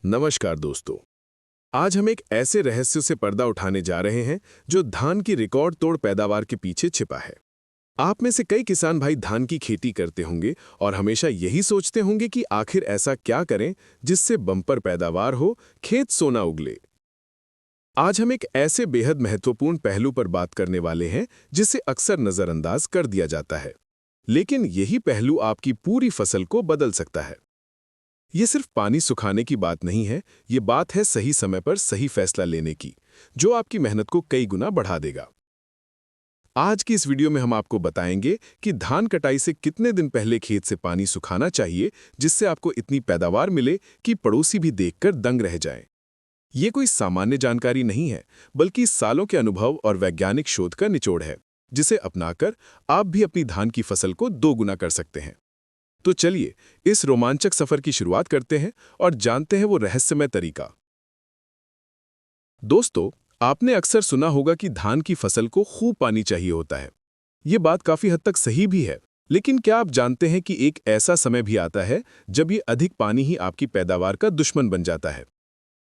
नमस्कार दोस्तों। आज हम एक ऐसे रहस्य से पर्दा उठाने जा रहे हैं जो धान की रिकॉर्ड तोड़ पैदावार के पीछे छिपा है। आप में से कई किसान भाई धान की खेती करते होंगे और हमेशा यही सोचते होंगे कि आखिर ऐसा क्या करें जिससे बम्पर पैदावार हो, खेत सोना उगले। आज हम एक ऐसे बेहद महत्वपूर्ण पहलू पर बात करने वाले हैं जिसे अक्सर नजरअंदाज कर दिया जाता है, लेकिन यही पहलू आपकी पूरी फसल को बदल सकता है। ये सिर्फ पानी सुखाने की बात नहीं है, ये बात है सही समय पर सही फैसला लेने की, जो आपकी मेहनत को कई गुना बढ़ा देगा। आज की इस वीडियो में हम आपको बताएंगे कि धान कटाई से कितने दिन पहले खेत से पानी सुखाना चाहिए जिससे आपको इतनी पैदावार मिले कि पड़ोसी भी देखकर दंग रह जाएं। ये कोई सामान्य जानकारी नहीं है, बल्कि सालों के अनुभव और वैज्ञानिक शोध का निचोड़ है, जिसे अपनाकर आप भी अपनी धान की फसल को दोगुना कर सकते हैं। तो चलिए इस रोमांचक सफर की शुरुआत करते हैं और जानते हैं वो रहस्यमय तरीका। दोस्तों, आपने अक्सर सुना होगा कि धान की फसल को खूब पानी चाहिए होता है। ये बात काफी हद तक सही भी है, लेकिन क्या आप जानते हैं कि एक ऐसा समय भी आता है जब ये अधिक पानी ही आपकी पैदावार का दुश्मन बन जाता है?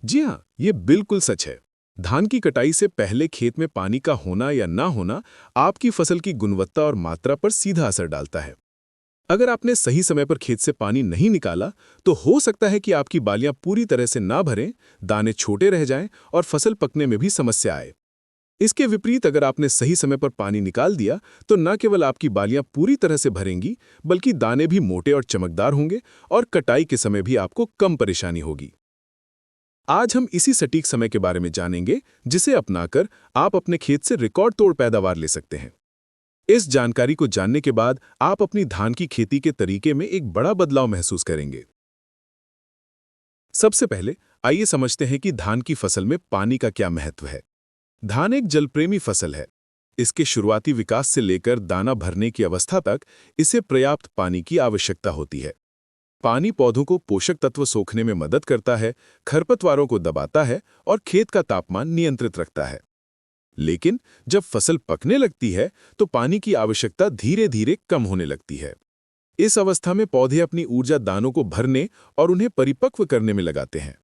जी हाँ, ये बिल्कुल सच है। धान की कटाई से पहले खेत में पानी का होना या ना होना आपकी फसल की गुणवत्ता और मात्रा पर सीधा असर डालता है। अगर आपने सही समय पर खेत से पानी नहीं निकाला, तो हो सकता है कि आपकी बालियां पूरी तरह से ना भरें, दाने छोटे रह जाएं और फसल पकने में भी समस्या आए। इसके विपरीत अगर आपने सही समय पर पानी निकाल दिया, तो न केवल आपकी बालियां पूरी तरह से भरेंगी, बल्कि दाने भी मोटे और चमकदार होंगे और कटाई के समय भी आपको कम परेशानी होगी। आज हम इसी सटीक समय के बारे में जानेंगे, जिसे अपनाकर आप अपने खेत से रिकॉर्ड तोड़ पैदावार ले सकते हैं। इस जानकारी को जानने के बाद आप अपनी धान की खेती के तरीके में एक बड़ा बदलाव महसूस करेंगे। सबसे पहले आइए समझते हैं कि धान की फसल में पानी का क्या महत्व है। धान एक जलप्रेमी फसल है। इसके शुरुआती विकास से लेकर दाना भरने की अवस्था तक इसे पर्याप्त पानी की आवश्यकता होती है। पानी पौधों को पोषक तत्व सोखने में मदद करता है, खरपतवारों को दबाता है और खेत का तापमान नियंत्रित रखता है। लेकिन जब फसल पकने लगती है, तो पानी की आवश्यकता धीरे धीरे कम होने लगती है। इस अवस्था में पौधे अपनी ऊर्जा दानों को भरने और उन्हें परिपक्व करने में लगाते हैं।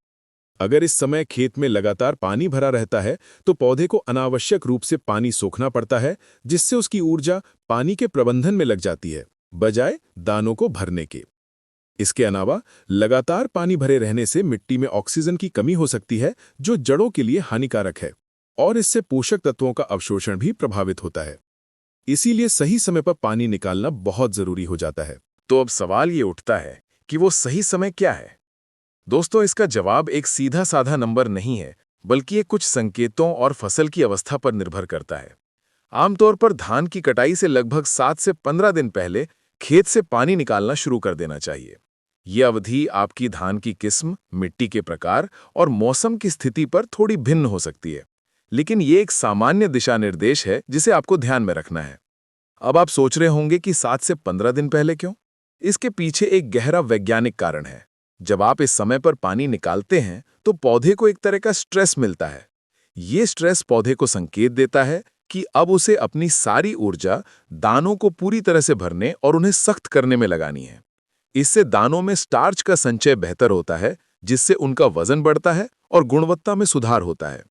अगर इस समय खेत में लगातार पानी भरा रहता है, तो पौधे को अनावश्यक रूप से पानी सोखना पड़ता है, जिससे उसकी ऊर्जा पानी के प्रबंधन में लग जाती है, बजाय दानों को भरने के। इसके अलावा लगातार पानी भरे रहने से मिट्टी में ऑक्सीजन की कमी हो सकती है, जो जड़ों के लिए हानिकारक है, और इससे पोषक तत्वों का अवशोषण भी प्रभावित होता है। इसीलिए सही समय पर पानी निकालना बहुत जरूरी हो जाता है। तो अब सवाल ये उठता है कि वो सही समय क्या है? दोस्तों, इसका जवाब एक सीधा साधा नंबर नहीं है, बल्कि ये कुछ संकेतों और फसल की अवस्था पर निर्भर करता है। आमतौर पर धान की कटाई से लगभग 7 से 15 दिन पहले खेत से पानी निकालना शुरू कर देना चाहिए। ये अवधि आपकी धान की किस्म, मिट्टी के प्रकार और मौसम की स्थिति पर थोड़ी भिन्न हो सकती है, लेकिन ये एक सामान्य दिशा निर्देश है जिसे आपको ध्यान में रखना है। अब आप सोच रहे होंगे कि 7 से 15 दिन पहले क्यों? इसके पीछे एक गहरा वैज्ञानिक कारण है। जब आप इस समय पर पानी निकालते हैं, तो पौधे को एक तरह का स्ट्रेस मिलता है। ये स्ट्रेस पौधे को संकेत देता है कि अब उसे अपनी सारी ऊर्जा दानों को पूरी तरह से भरने और उन्हें सख्त करने में लगानी है। इससे दानों में स्टार्च का संचय बेहतर होता है, जिससे उनका वजन बढ़ता है और गुणवत्ता में सुधार होता है।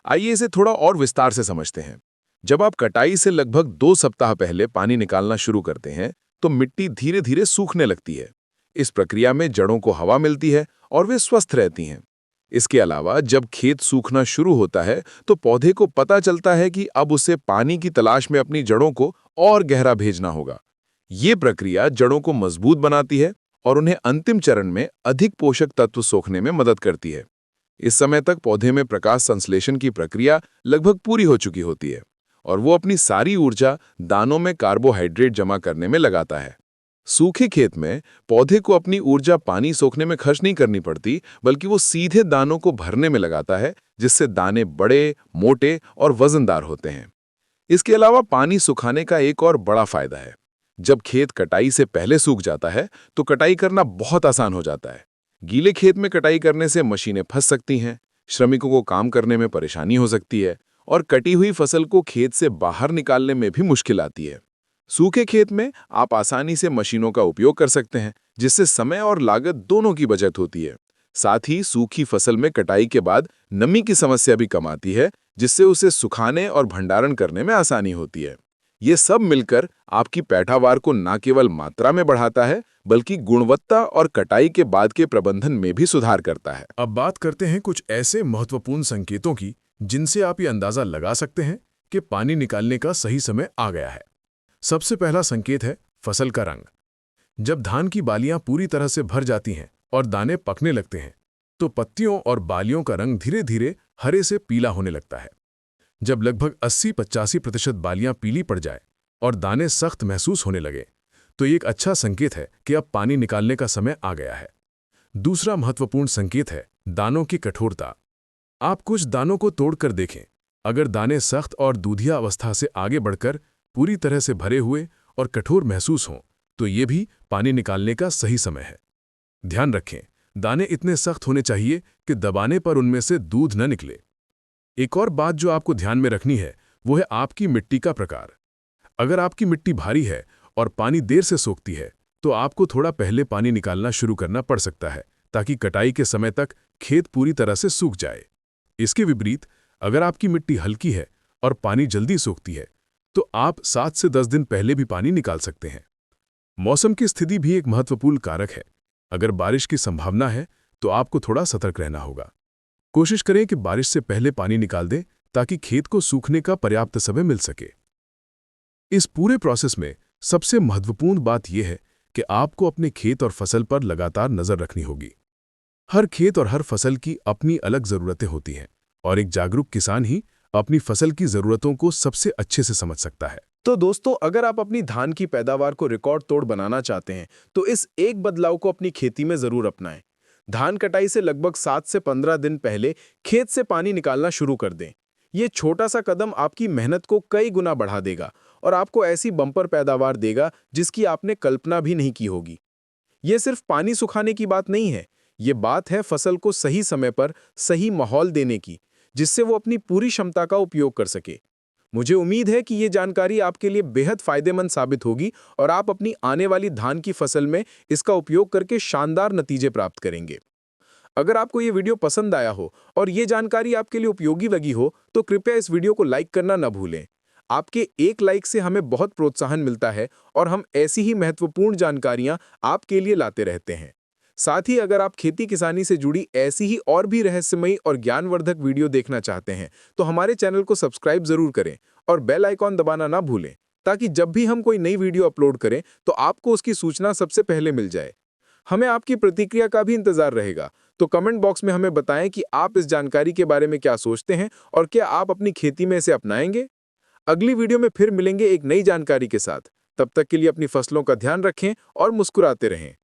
आइए इसे थोड़ा और विस्तार से समझते हैं। जब आप कटाई से लगभग 2 सप्ताह पहले पानी निकालना शुरू करते हैं, तो मिट्टी धीरे धीरे सूखने लगती है। इस प्रक्रिया में जड़ों को हवा मिलती है और वे स्वस्थ रहती हैं। इसके अलावा जब खेत सूखना शुरू होता है, तो पौधे को पता चलता है कि अब उसे पानी की तलाश में अपनी जड़ों को और गहरा भेजना होगा। ये प्रक्रिया जड़ों को मजबूत बनाती है और उन्हें अंतिम चरण में अधिक पोषक तत्व सोखने में मदद करती है। इस समय तक पौधे में प्रकाश संश्लेषण की प्रक्रिया लगभग पूरी हो चुकी होती है और वो अपनी सारी ऊर्जा दानों में कार्बोहाइड्रेट जमा करने में लगाता है। सूखे खेत में पौधे को अपनी ऊर्जा पानी सोखने में खर्च नहीं करनी पड़ती, बल्कि वो सीधे दानों को भरने में लगाता है, जिससे दाने बड़े, मोटे और वजनदार होते हैं। इसके अलावा पानी सुखाने का एक और बड़ा फायदा है। जब खेत कटाई से पहले सूख जाता है, तो कटाई करना बहुत आसान हो जाता है। गीले खेत में कटाई करने से मशीनें फंस सकती हैं, श्रमिकों को काम करने में परेशानी हो सकती है और कटी हुई फसल को खेत से बाहर निकालने में भी मुश्किल आती है। सूखे खेत में आप आसानी से मशीनों का उपयोग कर सकते हैं, जिससे समय और लागत दोनों की बचत होती है। साथ ही सूखी फसल में कटाई के बाद नमी की समस्या भी कम आती है, जिससे उसे सुखाने और भंडारण करने में आसानी होती है। ये सब मिलकर आपकी पैदावार को न केवल मात्रा में बढ़ाता है, बल्कि गुणवत्ता और कटाई के बाद के प्रबंधन में भी सुधार करता है। अब बात करते हैं कुछ ऐसे महत्वपूर्ण संकेतों की जिनसे आप ये अंदाजा लगा सकते हैं कि पानी निकालने का सही समय आ गया है। सबसे पहला संकेत है फसल का रंग। जब धान की बालियां पूरी तरह से भर जाती हैं और दाने पकने लगते हैं, तो पत्तियों और बालियों का रंग धीरे धीरे हरे से पीला होने लगता है। जब लगभग 80-85% बालियां पीली पड़ जाए और दाने सख्त महसूस होने लगे, तो ये एक अच्छा संकेत है कि अब पानी निकालने का समय आ गया है। दूसरा महत्वपूर्ण संकेत है दानों की कठोरता। आप कुछ दानों को तोड़कर देखें। अगर दाने सख्त और दूधिया अवस्था से आगे बढ़कर पूरी तरह से भरे हुए और कठोर महसूस हों, तो ये भी पानी निकालने का सही समय है। ध्यान रखें, दाने इतने सख्त होने चाहिए कि दबाने पर उनमें से दूध न निकले। एक और बात जो आपको ध्यान में रखनी है, वो है आपकी मिट्टी का प्रकार। अगर आपकी मिट्टी भारी है और पानी देर से सोखती है, तो आपको थोड़ा पहले पानी निकालना शुरू करना पड़ सकता है, ताकि कटाई के समय तक खेत पूरी तरह से सूख जाए। इसके विपरीत, अगर आपकी मिट्टी हल्की है और पानी जल्दी सोखती है, तो आप 7 से 10 दिन पहले भी पानी निकाल सकते हैं। मौसम की स्थिति भी एक महत्वपूर्ण कारक है। अगर बारिश की संभावना है, तो आपको थोड़ा सतर्क रहना होगा। कोशिश करें कि बारिश से पहले पानी निकाल दें, ताकि खेत को सूखने का पर्याप्त समय मिल सके। इस पूरे प्रोसेस में सबसे महत्वपूर्ण बात यह है कि आपको अपने खेत और फसल पर लगातार नजर रखनी होगी। हर खेत और हर फसल की अपनी अलग जरूरतें होती हैं, और एक जागरूक किसान ही अपनी फसल की जरूरतों को सबसे अच्छे से समझ सकता है। तो दोस्तों, अगर आप अपनी धान की पैदावार को रिकॉर्ड तोड़ बनाना चाहते हैं, तो इस एक बदलाव को अपनी खेती में जरूर अपनाएं। धान कटाई से लगभग 7 से 15 दिन पहले खेत से पानी निकालना शुरू कर दें। ये छोटा सा कदम आपकी मेहनत को कई गुना बढ़ा देगा और आपको ऐसी बम्पर पैदावार देगा जिसकी आपने कल्पना भी नहीं की होगी। ये सिर्फ पानी सुखाने की बात नहीं है, ये बात है फसल को सही समय पर सही माहौल देने की, जिससे वो अपनी पूरी क्षमता का उपयोग कर सके। मुझे उम्मीद है कि ये जानकारी आपके लिए बेहद फायदेमंद साबित होगी और आप अपनी आने वाली धान की फसल में इसका उपयोग करके शानदार नतीजे प्राप्त करेंगे। अगर आपको ये वीडियो पसंद आया हो और ये जानकारी आपके लिए उपयोगी लगी हो, तो कृपया इस वीडियो को लाइक करना न भूलें। आपके एक लाइक से हमें बहुत प्रोत्साहन मिलता है और हम ऐसी ही महत्वपूर्ण जानकारियां आपके लिए लाते रहते हैं। साथ ही अगर आप खेती किसानी से जुड़ी ऐसी ही और भी रहस्यमयी और ज्ञानवर्धक वीडियो देखना चाहते हैं, तो हमारे चैनल को सब्सक्राइब जरूर करें और बेल आइकॉन दबाना ना भूलें, ताकि जब भी हम कोई नई वीडियो अपलोड करें तो आपको उसकी सूचना सबसे पहले मिल जाए। हमें आपकी प्रतिक्रिया का भी इंतजार रहेगा, तो कमेंट बॉक्स में हमें बताएं कि आप इस जानकारी के बारे में क्या सोचते हैं और क्या आप अपनी खेती में इसे अपनाएंगे। अगली वीडियो में फिर मिलेंगे एक नई जानकारी के साथ। तब तक के लिए अपनी फसलों का ध्यान रखें और मुस्कुराते रहें।